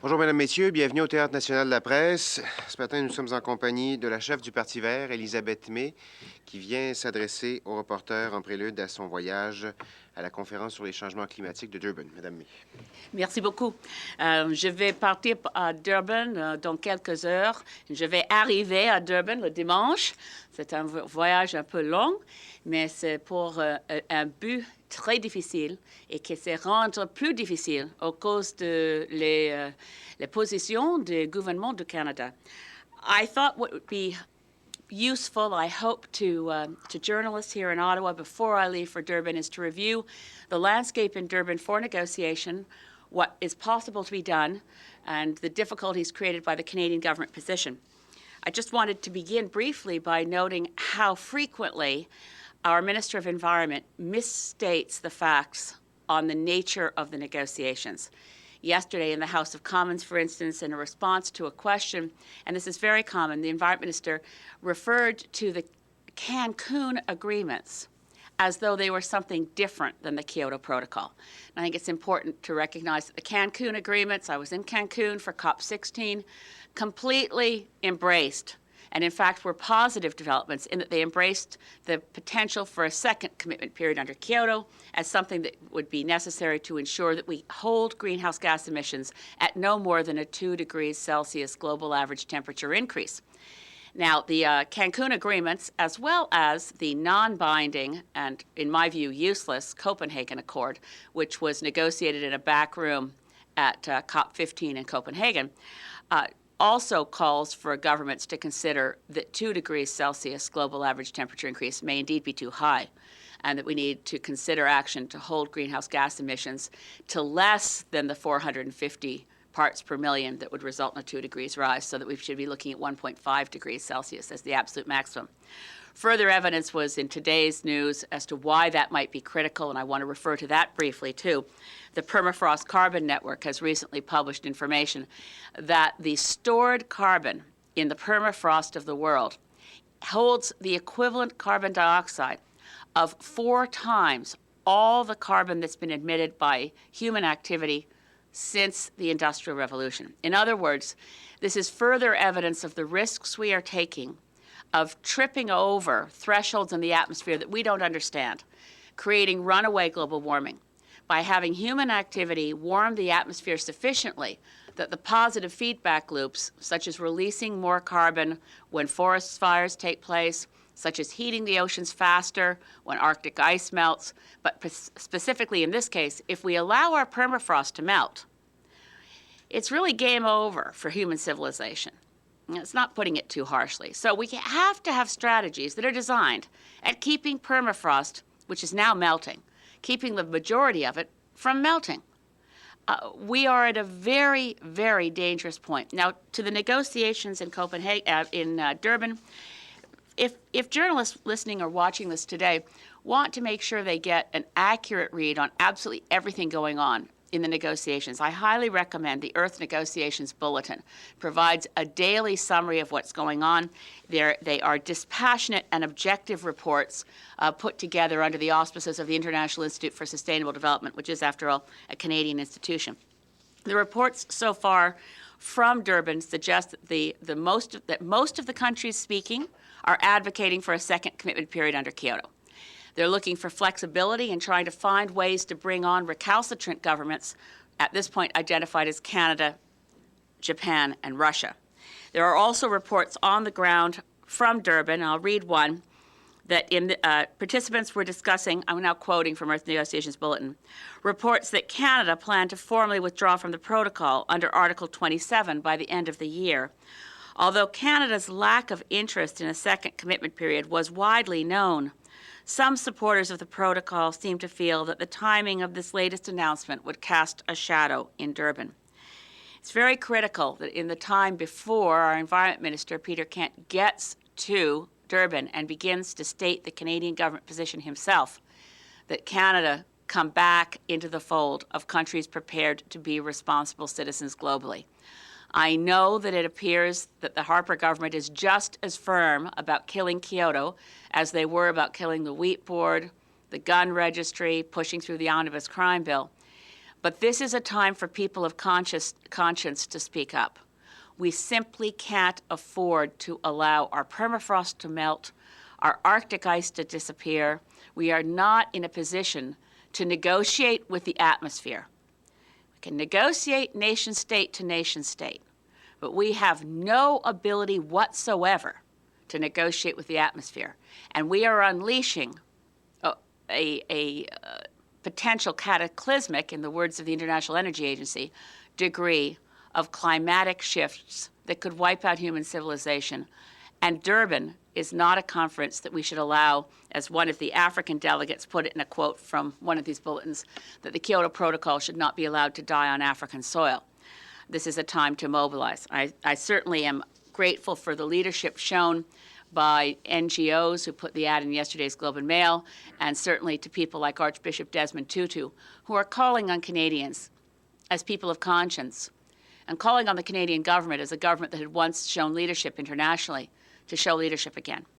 Bonjour, Mesdames, Messieurs. Bienvenue au Théâtre national de la presse. Ce matin, nous sommes en compagnie de la chef du Parti vert, Elisabeth May, qui vient s'adresser aux reporters en prélude à son voyage à la conférence sur les changements climatiques de Durban. Madame May. Merci beaucoup. Je vais partir à Durban dans quelques heures. Je vais arriver à Durban le dimanche. C'est un voyage un peu long, mais c'est pour un but très difficile et qui se rendre plus difficile à cause de les positions du gouvernement du Canada. I thought what would be useful, I hope, to journalists here in Ottawa before I leave for Durban is to review the landscape in Durban for negotiation, what is possible to be done, and the difficulties created by the Canadian government position. I just wanted to begin briefly by noting how frequently our Minister of Environment misstates the facts on the nature of the negotiations. Yesterday in the House of Commons, for instance, in a response to a question, and this is very common, the Environment Minister referred to the Cancun agreements as though they were something different than the Kyoto Protocol. And I think it's important to recognize that the Cancun agreements, I was in Cancun for COP16, completely embraced, and in fact were positive developments in that they embraced the potential for a second commitment period under Kyoto as something that would be necessary to ensure that we hold greenhouse gas emissions at no more than a 2 degrees Celsius global average temperature increase. Now, the Cancun agreements, as well as the non-binding and, in my view, useless Copenhagen Accord, which was negotiated in a back room at COP15 in Copenhagen, also calls for governments to consider that 2 degrees Celsius global average temperature increase may indeed be too high, and that we need to consider action to hold greenhouse gas emissions to less than the 450 parts per million that would result in a 2 degrees rise, so that we should be looking at 1.5 degrees Celsius as the absolute maximum. Further evidence was in today's news as to why that might be critical, and I want to refer to that briefly too. The Permafrost Carbon Network has recently published information that the stored carbon in the permafrost of the world holds the equivalent carbon dioxide of 4 times all the carbon that's been emitted by human activity since the Industrial Revolution. In other words, this is further evidence of the risks we are taking of tripping over thresholds in the atmosphere that we don't understand, creating runaway global warming by having human activity warm the atmosphere sufficiently that the positive feedback loops, such as releasing more carbon when forest fires take place, such as heating the oceans faster when Arctic ice melts, but specifically in this case, if we allow our permafrost to melt, it's really game over for human civilization. It's not putting it too harshly. So we have to have strategies that are designed at keeping permafrost, which is now melting, keeping the majority of it from melting. We are at a very, very dangerous point. Now, to the negotiations in Copenhagen, in Durban, if journalists listening or watching this today want to make sure they get an accurate read on absolutely everything going on in the negotiations, I highly recommend the Earth Negotiations Bulletin. Provides a daily summary of what's going on. They are dispassionate and objective reports put together under the auspices of the International Institute for Sustainable Development, which is, after all, a Canadian institution. The reports so far from Durban suggest that most of the countries speaking are advocating for a second commitment period under Kyoto. They're looking for flexibility and trying to find ways to bring on recalcitrant governments, at this point identified as Canada, Japan, and Russia. There are also reports on the ground from Durban, I'll read one, that participants were discussing, I'm now quoting from Earth Negotiations Bulletin, reports that Canada planned to formally withdraw from the protocol under Article 27 by the end of the year. Although Canada's lack of interest in a second commitment period was widely known, some supporters of the protocol seem to feel that the timing of this latest announcement would cast a shadow in Durban. It's very critical that in the time before our Environment Minister, Peter Kent, gets to Durban and begins to state the Canadian government position himself, that Canada come back into the fold of countries prepared to be responsible citizens globally. I know that it appears that the Harper government is just as firm about killing Kyoto as they were about killing the wheat board, the gun registry, pushing through the omnibus crime bill. But this is a time for people of conscience to speak up. We simply can't afford to allow our permafrost to melt, our Arctic ice to disappear. We are not in a position to negotiate with the atmosphere. We can negotiate nation state to nation state, but we have no ability whatsoever to negotiate with the atmosphere. And we are unleashing a potential cataclysmic, in the words of the International Energy Agency, degree of climatic shifts that could wipe out human civilization. And Durban is not a conference that we should allow, as one of the African delegates put it in a quote from one of these bulletins, that the Kyoto Protocol should not be allowed to die on African soil. This is a time to mobilize. I certainly am grateful for the leadership shown by NGOs who put the ad in yesterday's Globe and Mail, and certainly to people like Archbishop Desmond Tutu, who are calling on Canadians as people of conscience, and calling on the Canadian government as a government that had once shown leadership internationally to show leadership again.